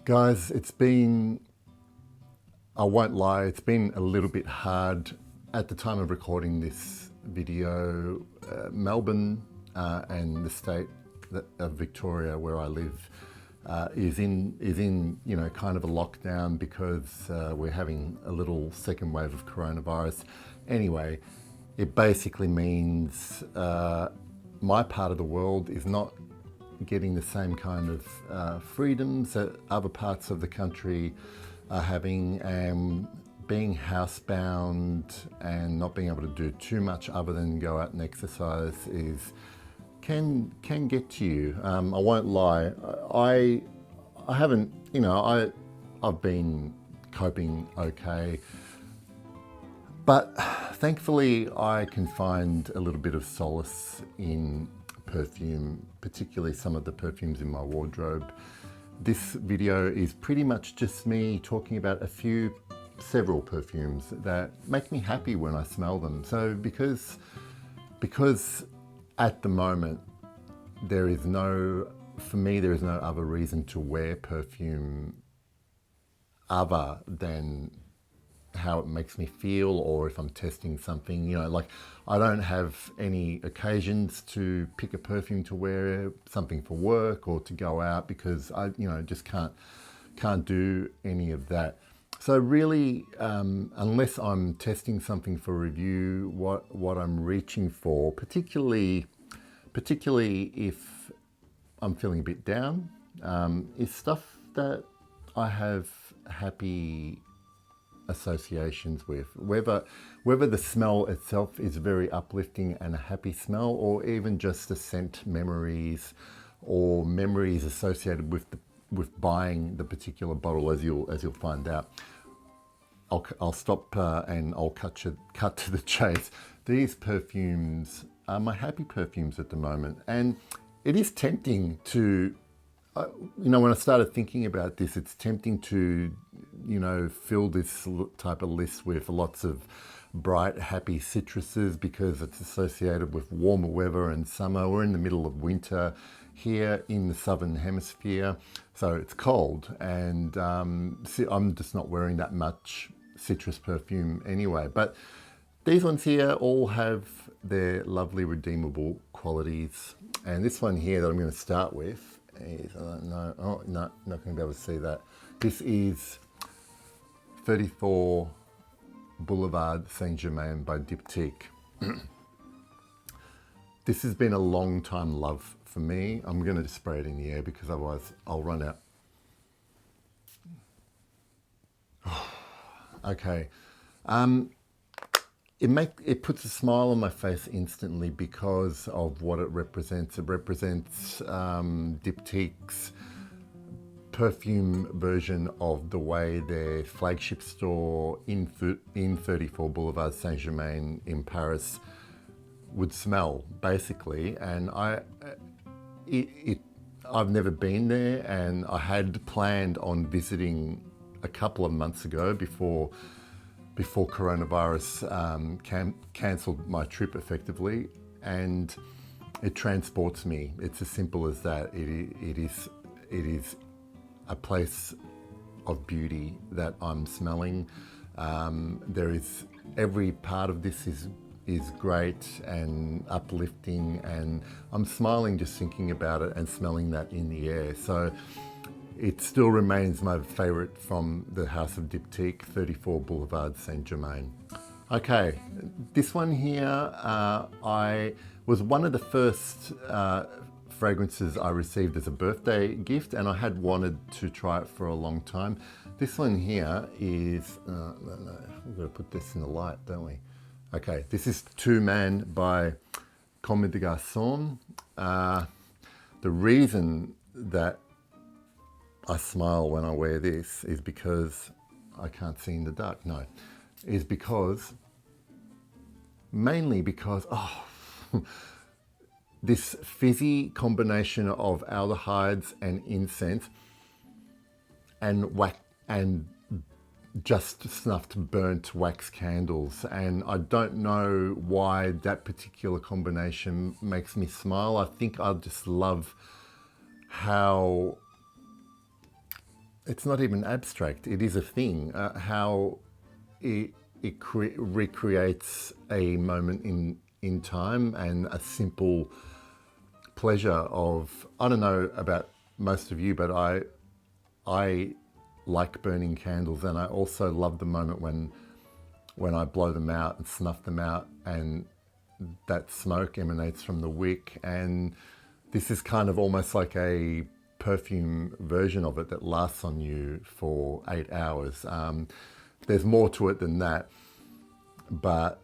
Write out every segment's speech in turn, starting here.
Guys, I won't lie, it's been a little bit hard at the time of recording this video. Melbourne and the state of Victoria, where I live, is in kind of a lockdown because we're having a little second wave of coronavirus. Anyway, it basically means my part of the world is not getting the same kind of freedoms that other parts of the country are having, and being housebound and not being able to do too much other than go out and exercise can get to you. I won't lie. I haven't, I've been coping okay, but thankfully I can find a little bit of solace in perfume, particularly some of the perfumes in my wardrobe. This video is pretty much just me talking about several perfumes that make me happy when I smell them. So because at the moment there is no other reason to wear perfume other than how it makes me feel, or if I'm testing something, like I don't have any occasions to pick a perfume to wear, something for work or to go out, because I just can't do any of that. So really, unless I'm testing something for review, what I'm reaching for, particularly if I'm feeling a bit down, is stuff that I have happy associations with, whether the smell itself is very uplifting and a happy smell, or even just the scent memories or memories associated with buying the particular bottle, as you'll find out. I'll stop and I'll cut to the chase. These perfumes are my happy perfumes at the moment, and it is tempting to, when I started thinking about this, it's tempting to, fill this type of list with lots of bright, happy citruses because it's associated with warmer weather and summer. We're in the middle of winter here in the southern hemisphere, so it's cold, and I'm just not wearing that much citrus perfume anyway. But these ones here all have their lovely redeemable qualities, and this one here that I'm going to start with is, not going to be able to see that. This is 34 Boulevard Saint-Germain by Diptyque. This has been a long time love for me. I'm going to just spray it in the air because otherwise I'll run out. Okay. It puts a smile on my face instantly because of what it represents. It represents Diptyque's perfume version of the way their flagship store in 34 Boulevard Saint-Germain in Paris would smell, basically. And I've never been there, and I had planned on visiting a couple of months ago before coronavirus cancelled my trip effectively, and it transports me. It's as simple as that. It is a place of beauty that I'm smelling. Every part of this is great and uplifting, and I'm smiling just thinking about it and smelling that in the air. So it still remains my favorite from the house of Diptyque, 34 Boulevard Saint-Germain. Okay, this one here, I was one of the first fragrances I received as a birthday gift, and I had wanted to try it for a long time. This one here is, we've got to put this in the light, don't we? Okay, this is Two Man by Comme des Garçons. The reason that I smile when I wear this is because I can't see in the dark. No, is mainly because this fizzy combination of aldehydes and incense and just snuffed burnt wax candles, and I don't know why that particular combination makes me smile. I think I just love how it's not even abstract. It is a thing. How it recreates a moment in time and a simple pleasure of, I don't know about most of you, but I like burning candles, and I also love the moment when I blow them out and snuff them out, and that smoke emanates from the wick. And this is kind of almost like a perfume version of it that lasts on you for 8 hours. There's more to it than that, but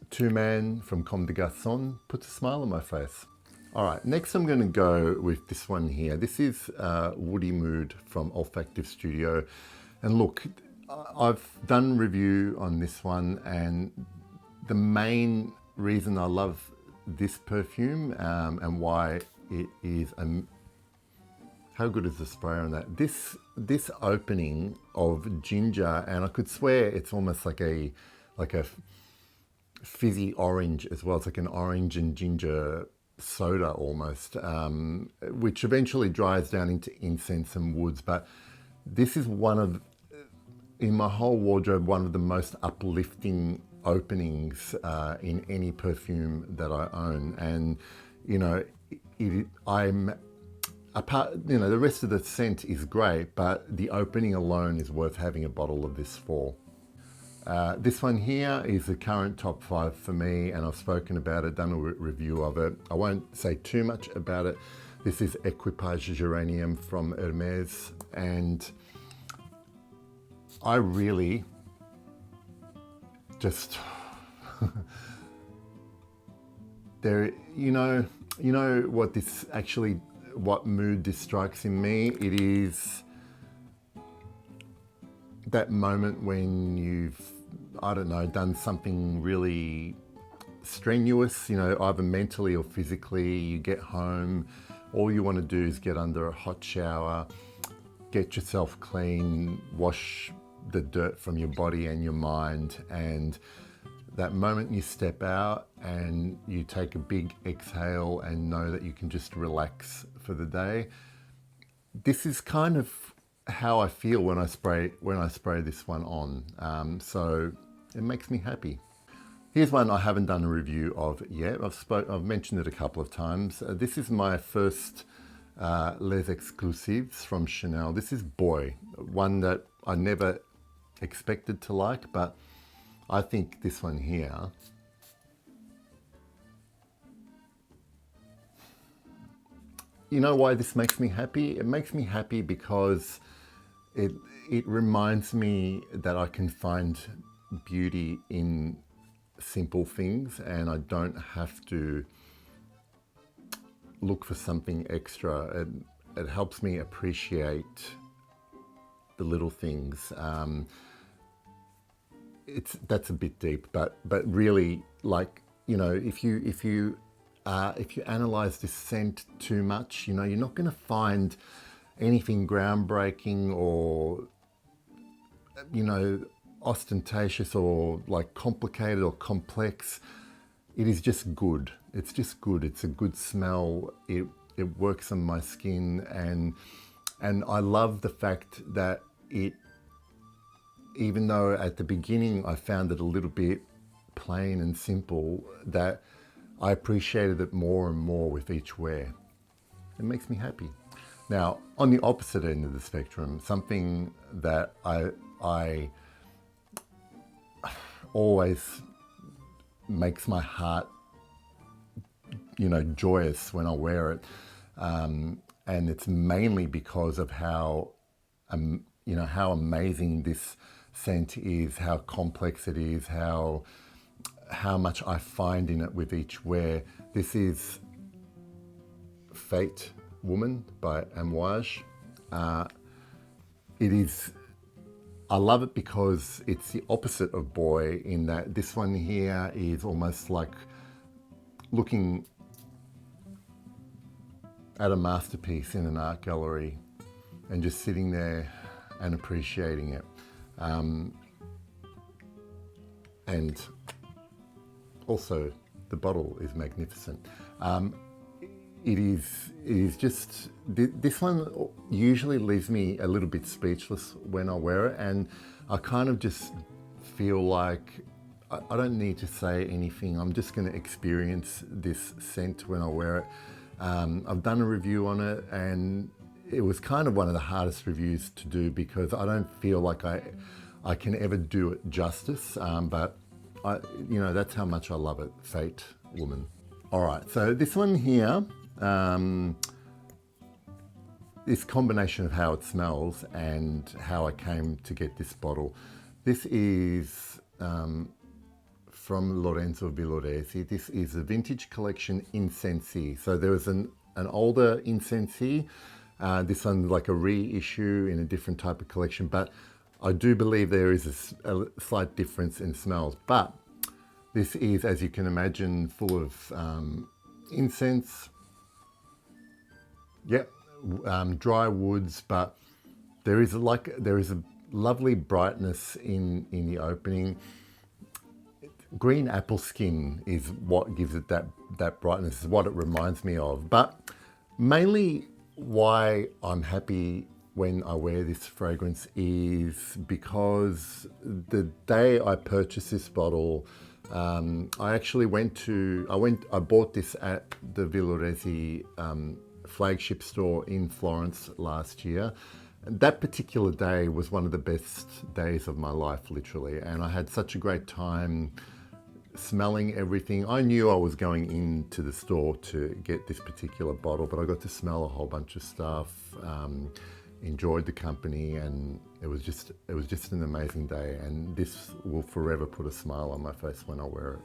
Two Man from Comme des Garçons puts a smile on my face. All right, next I'm going to go with this one here. This is Woody Mood from Olfactive Studio. And look, I've done a review on this one, and the main reason I love this perfume and why it is how good is the spray on that? This opening of ginger, and I could swear it's almost like a fizzy orange as well. It's like an orange and ginger soda almost, which eventually dries down into incense and woods. But this is one of, in my whole wardrobe, one of the most uplifting openings in any perfume that I own. And you know, I'm apart, you know, the rest of the scent is great, but the opening alone is worth having a bottle of this for. This one here is the current top 5 for me, and I've spoken about it, done a review of it. I won't say too much about it. This is Equipage Geranium from Hermes, and I really just there, you know what this actually, what mood this strikes in me? It is that moment when you've, I don't know, done something really strenuous, you know, either mentally or physically. You get home, all you want to do is get under a hot shower, get yourself clean, wash the dirt from your body and your mind, and that moment you step out and you take a big exhale and know that you can just relax for the day. This is kind of how I feel when I spray this one on. So it makes me happy. Here's one I haven't done a review of yet. I've mentioned it a couple of times. This is my first Les Exclusives from Chanel. This is Boy, one that I never expected to like, but I think this one here, you know why this makes me happy? It makes me happy because it reminds me that I can find beauty in simple things, and I don't have to look for something extra. It helps me appreciate the little things. That's a bit deep, but really, like, you know, if you analyze this scent too much, you know, you're not going to find anything groundbreaking or, you know, ostentatious or like complicated or complex. It is just good. It's just good. It's a good smell. It works on my skin, and I love the fact that it, even though at the beginning I found it a little bit plain and simple, that I appreciated it more and more with each wear. It makes me happy. Now, on the opposite end of the spectrum, something that I always makes my heart, you know, joyous when I wear it, and it's mainly because of how, you know, how amazing this scent is, how complex it is, how much I find in it with each wear. This is Fate Woman by Amouage. It is, I love it because it's the opposite of Boy, in that this one here is almost like looking at a masterpiece in an art gallery and just sitting there and appreciating it. And also the bottle is magnificent. it is just, this one usually leaves me a little bit speechless when I wear it, and I kind of just feel like I don't need to say anything. I'm just going to experience this scent when I wear it. I've done a review on it, and it was kind of one of the hardest reviews to do because I don't feel like I can ever do it justice, but that's how much I love it. Fate Woman. All right, so this one here, this combination of how it smells and how I came to get this bottle. This is from Lorenzo Villoresi. This is a vintage collection Incensie. So there was an older Incensie. This one's like a reissue in a different type of collection, but I do believe there is a slight difference in smells. But this is, as you can imagine, full of incense. Yep, dry woods, but there is a lovely brightness in the opening. Green apple skin is what gives it that brightness, is what it reminds me of. But mainly why I'm happy when I wear this fragrance is because the day I purchased this bottle, I actually I bought this at the Villoresi flagship store in Florence last year. That particular day was one of the best days of my life, literally, and I had such a great time smelling everything. I knew I was going into the store to get this particular bottle, but I got to smell a whole bunch of stuff, enjoyed the company, and it was just an amazing day, and this will forever put a smile on my face when I wear it.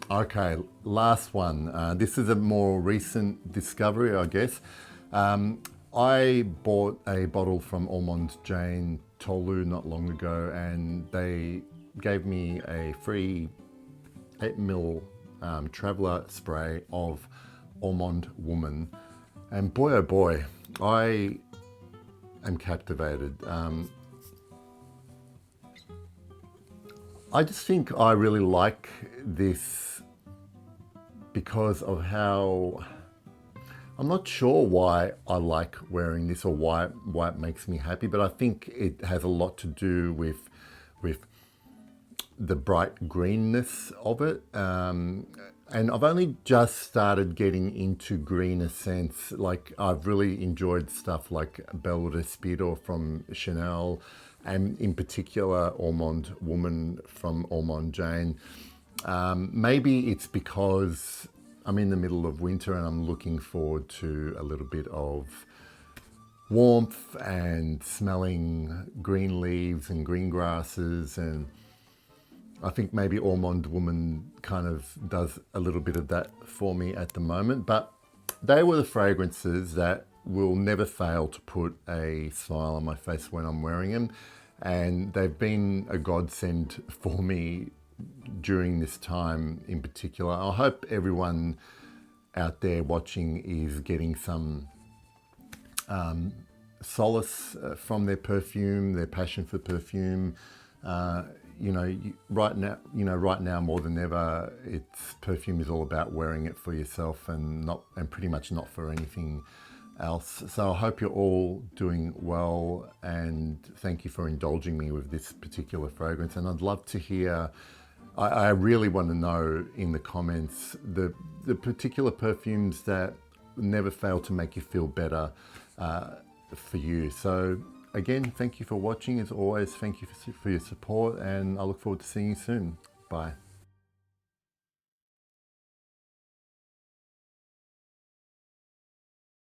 Okay, last one. This is a more recent discovery, I guess. I bought a bottle from Almond Jane Tolu not long ago, and they gave me a free 8ml traveller spray of Almond Woman, and boy oh boy, I am captivated. I just think I really like this because of how, I'm not sure why I like wearing this or why it makes me happy, but I think it has a lot to do with the bright greenness of it. And I've only just started getting into greener scents. Like, I've really enjoyed stuff like Bel Respiro from Chanel, and in particular Almond Woman from Almond Jane. Maybe it's because I'm in the middle of winter and I'm looking forward to a little bit of warmth and smelling green leaves and green grasses, and I think maybe Almond Woman kind of does a little bit of that for me at the moment. But they were the fragrances that will never fail to put a smile on my face when I'm wearing them, and they've been a godsend for me during this time in particular. I hope everyone out there watching is getting some solace from their perfume, their passion for perfume. Right now more than ever, perfume is all about wearing it for yourself and pretty much not for anything else. So I hope you're all doing well, and thank you for indulging me with this particular fragrance. And I'd love to hear, I really want to know in the comments the particular perfumes that never fail to make you feel better for you. So again, thank you for watching. As always, thank you for your support, and I look forward to seeing you soon. Bye.